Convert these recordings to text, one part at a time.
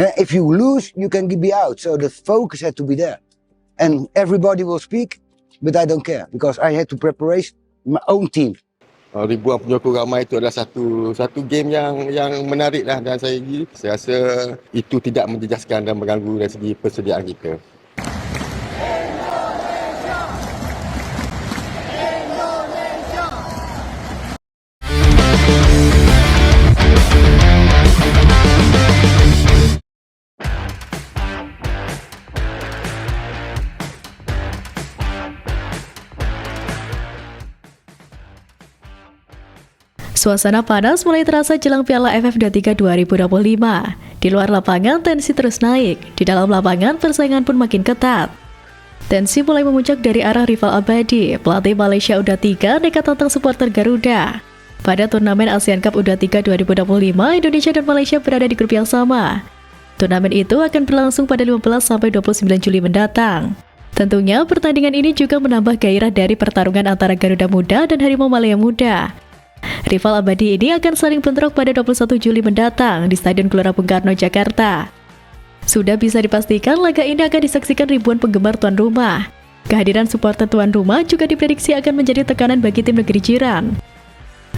If you lose, you can be out. So the focus had to be there. And everybody will speak, but I don't care because I had to prepare my own team. Ribuan penyokong ramai itu adalah satu game yang menarik lah, dan saya rasa itu tidak menjejaskan dan mengganggu dari segi persediaan kita. Suasana panas mulai terasa jelang Piala AFF 23 2025. Di luar lapangan tensi terus naik, di dalam lapangan persaingan pun makin ketat. Tensi mulai memuncak dari arah rival abadi. Pelatih Malaysia U23 nekat tantang supporter Garuda. Pada turnamen ASEAN Cup U23 2025, Indonesia dan Malaysia berada di grup yang sama. Turnamen itu akan berlangsung pada 15 sampai 29 Juli mendatang. Tentunya pertandingan ini juga menambah gairah dari pertarungan antara Garuda Muda dan Harimau Malaya Muda. Rival abadi ini akan saling bentrok pada 21 Juli mendatang di Stadion Gelora Bung Karno, Jakarta. Sudah bisa dipastikan laga ini akan disaksikan ribuan penggemar tuan rumah. Kehadiran supporter tuan rumah juga diprediksi akan menjadi tekanan bagi tim negeri jiran.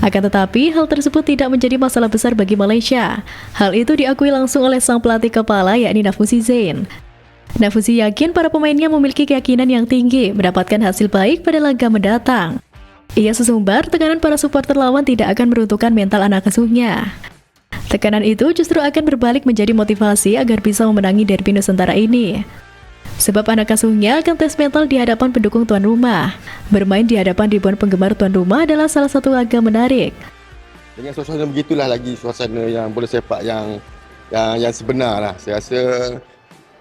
Akan tetapi, hal tersebut tidak menjadi masalah besar bagi Malaysia. Hal itu diakui langsung oleh sang pelatih kepala, yakni Nafuzi Zain. Nafuzi yakin para pemainnya memiliki keyakinan yang tinggi mendapatkan hasil baik pada laga mendatang. Ia sesumbar, tekanan para supporter lawan tidak akan meruntuhkan mental anak asuhnya. Tekanan itu justru akan berbalik menjadi motivasi agar bisa memenangi derby Nusantara ini. Sebab anak asuhnya akan tes mental di hadapan pendukung tuan rumah. Bermain di hadapan ribuan penggemar tuan rumah adalah salah satu laga menarik. Dengan suasana begitulah lagi suasana yang bola sepak yang sebenar lah. Saya rasa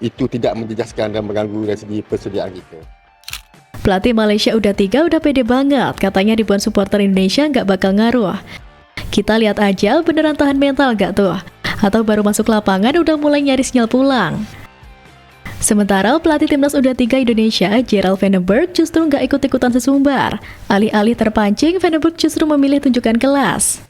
itu tidak menjejaskan dan mengganggu dari segi persediaan kita. Pelatih Malaysia U23 udah pede banget, katanya ribuan supporter Indonesia nggak bakal ngaruh. Kita lihat aja beneran tahan mental gak tuh? Atau baru masuk lapangan udah mulai nyaris nyal pulang. Sementara pelatih timnas U23 Indonesia, Gerald Vandenberg, justru nggak ikut-ikutan sesumbar. Alih-alih terpancing, Vandenberg justru memilih tunjukkan kelas.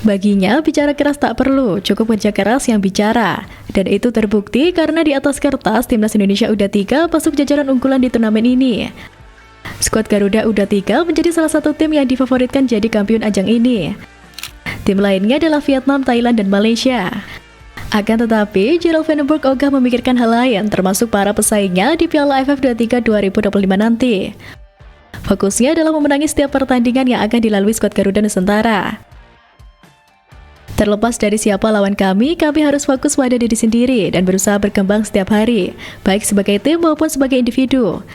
Baginya, bicara keras tak perlu, cukup kerja keras yang bicara. Dan itu terbukti karena di atas kertas, timnas Indonesia U23 masuk jajaran unggulan di turnamen ini. Skuad Garuda U23 menjadi salah satu tim yang difavoritkan jadi kampiun ajang ini. Tim lainnya adalah Vietnam, Thailand, dan Malaysia. Akan tetapi, Gerald Vandenberg ogah memikirkan hal lain, termasuk para pesaingnya di Piala AFF 23 2025 nanti. Fokusnya adalah memenangi setiap pertandingan yang akan dilalui skuad Garuda Nusantara. Terlepas dari siapa lawan kami harus fokus pada diri sendiri dan berusaha berkembang setiap hari, baik sebagai tim maupun sebagai individu.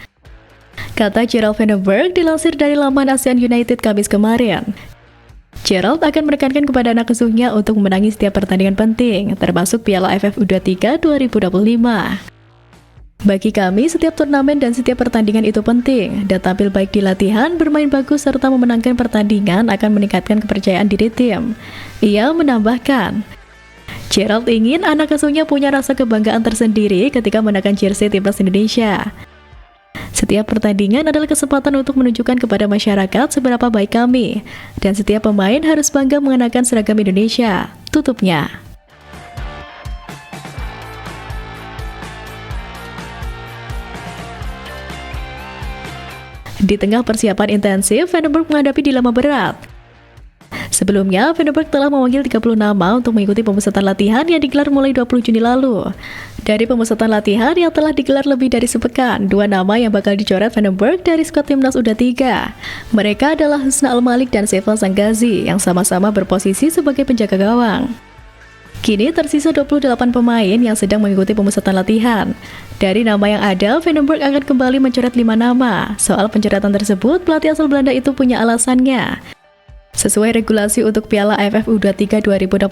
Kata Gerald Vandenberg dilansir dari laman ASEAN United Kamis kemarin. Gerald akan menekankan kepada anak asuhnya untuk memenangi setiap pertandingan penting, termasuk Piala AFF U23 2025. Bagi kami, setiap turnamen dan setiap pertandingan itu penting, dan tampil baik di latihan, bermain bagus, serta memenangkan pertandingan akan meningkatkan kepercayaan diri tim. Ia menambahkan, Gerald ingin anak asuhnya punya rasa kebanggaan tersendiri ketika mengenakan jersey timnas Indonesia. Setiap pertandingan adalah kesempatan untuk menunjukkan kepada masyarakat seberapa baik kami, dan setiap pemain harus bangga mengenakan seragam Indonesia, tutupnya. Di tengah persiapan intensif, Vandenberg menghadapi dilema berat. Sebelumnya, Vandenberg telah memanggil 30 nama untuk mengikuti pemusatan latihan yang digelar mulai 20 Juni lalu. Dari pemusatan latihan yang telah digelar lebih dari sepekan, 2 nama yang bakal dicoret Vandenberg dari skuad timnas U23. Mereka adalah Husna Al-Malik dan Sefa Sanggazi yang sama-sama berposisi sebagai penjaga gawang. Kini tersisa 28 pemain yang sedang mengikuti pemusatan latihan. Dari nama yang ada, Vandenberg akan kembali mencoret 5 nama. Soal pencoretan tersebut, pelatih asal Belanda itu punya alasannya. Sesuai regulasi untuk Piala AFF U23 2025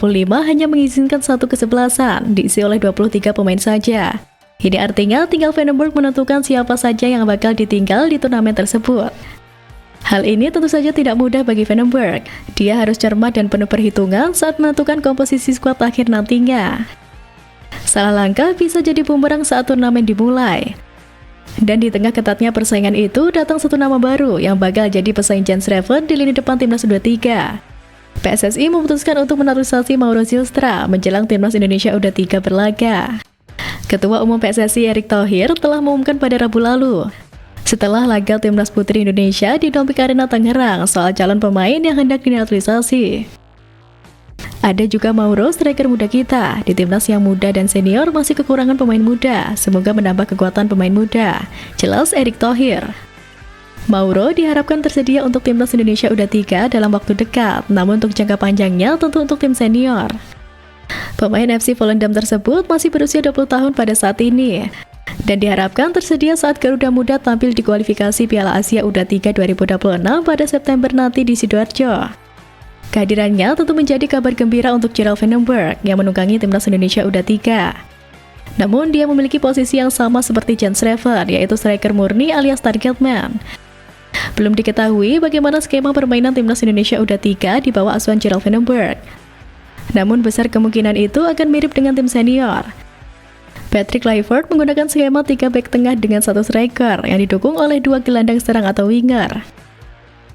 hanya mengizinkan satu kesebelasan, diisi oleh 23 pemain saja. Ini artinya tinggal Vandenberg menentukan siapa saja yang bakal ditinggal di turnamen tersebut. Hal ini tentu saja tidak mudah bagi Vandenberg. Dia harus cermat dan penuh perhitungan saat menentukan komposisi skuad akhir nantinya. Salah langkah bisa jadi bumerang saat turnamen dimulai. Dan di tengah ketatnya persaingan itu, datang satu nama baru yang bakal jadi pesaing Jens Reven di lini depan timnas U23. PSSI memutuskan untuk menaturalisasi Mauro Zylstra menjelang Timnas Indonesia U23 berlaga. Ketua Umum PSSI Erick Thohir telah mengumumkan pada Rabu lalu, setelah laga Timnas Putri Indonesia di Dampik Arena Tangerang soal calon pemain yang hendak dinaturalisasi. Ada juga Mauro, striker muda kita. Di timnas yang muda dan senior masih kekurangan pemain muda. Semoga menambah kekuatan pemain muda, jelas Erick Thohir. Mauro diharapkan tersedia untuk timnas Indonesia U23 dalam waktu dekat, namun untuk jangka panjangnya tentu untuk tim senior. Pemain FC Volendam tersebut masih berusia 20 tahun pada saat ini, dan diharapkan tersedia saat Garuda Muda tampil di kualifikasi Piala Asia U23 2026 pada September nanti di Sidoarjo. Kehadirannya tentu menjadi kabar gembira untuk Gerald Vandenberg yang menunggangi timnas Indonesia U23. Namun dia memiliki posisi yang sama seperti Jan Schrever, yaitu striker murni alias target man. Belum diketahui bagaimana skema permainan timnas Indonesia U23 di bawah asuhan Gerald Vandenberg. Namun besar kemungkinan itu akan mirip dengan tim senior. Patrick Kluivert menggunakan skema 3 back tengah dengan 1 striker yang didukung oleh 2 gelandang serang atau winger.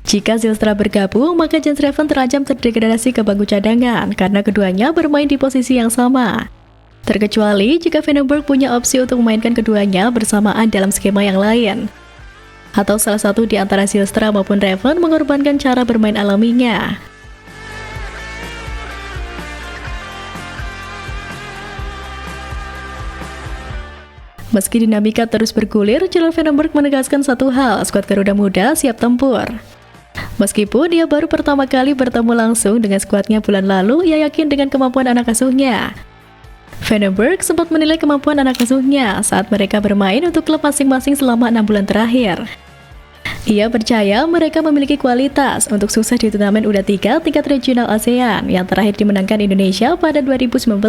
Jika Zylstra bergabung, maka Jan Schrever terancam terdegradasi ke bangku cadangan karena keduanya bermain di posisi yang sama. Terkecuali jika Vandenberg punya opsi untuk memainkan keduanya bersamaan dalam skema yang lain. Atau salah satu di antara Zylstra maupun Reven mengorbankan cara bermain alaminya. Meski dinamika terus bergulir, Gerald Vandenberg menegaskan satu hal, skuad Garuda Muda siap tempur. Meskipun dia baru pertama kali bertemu langsung dengan skuadnya bulan lalu, ia yakin dengan kemampuan anak asuhnya. Vandenberg sempat menilai kemampuan anak asuhnya saat mereka bermain untuk klub masing-masing selama 6 bulan terakhir. Ia percaya mereka memiliki kualitas untuk sukses di turnamen U23 tingkat regional ASEAN yang terakhir dimenangkan Indonesia pada 2019.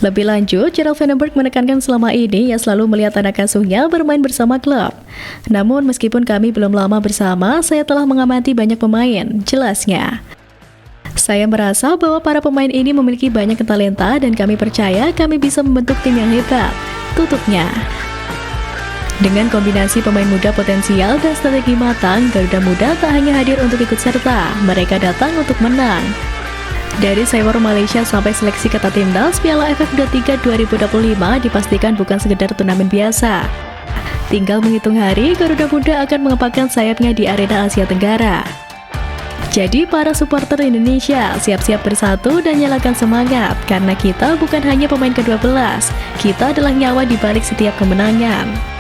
Lebih lanjut, Gerald Vandenberg menekankan selama ini ia selalu melihat anak asuhnya bermain bersama klub. Namun meskipun kami belum lama bersama, saya telah mengamati banyak pemain, jelasnya. Saya merasa bahwa para pemain ini memiliki banyak talenta dan kami percaya kami bisa membentuk tim yang hebat, tutupnya. Dengan kombinasi pemain muda potensial dan strategi matang, Garuda Muda tak hanya hadir untuk ikut serta, mereka datang untuk menang. Dari sewor Malaysia sampai seleksi kata timnas, Piala AFF U23 2025 dipastikan bukan sekedar turnamen biasa. Tinggal menghitung hari, Garuda Muda akan mengepakkan sayapnya di arena Asia Tenggara. Jadi para supporter Indonesia, siap-siap bersatu dan nyalakan semangat, karena kita bukan hanya pemain ke-12, kita adalah nyawa di balik setiap kemenangan.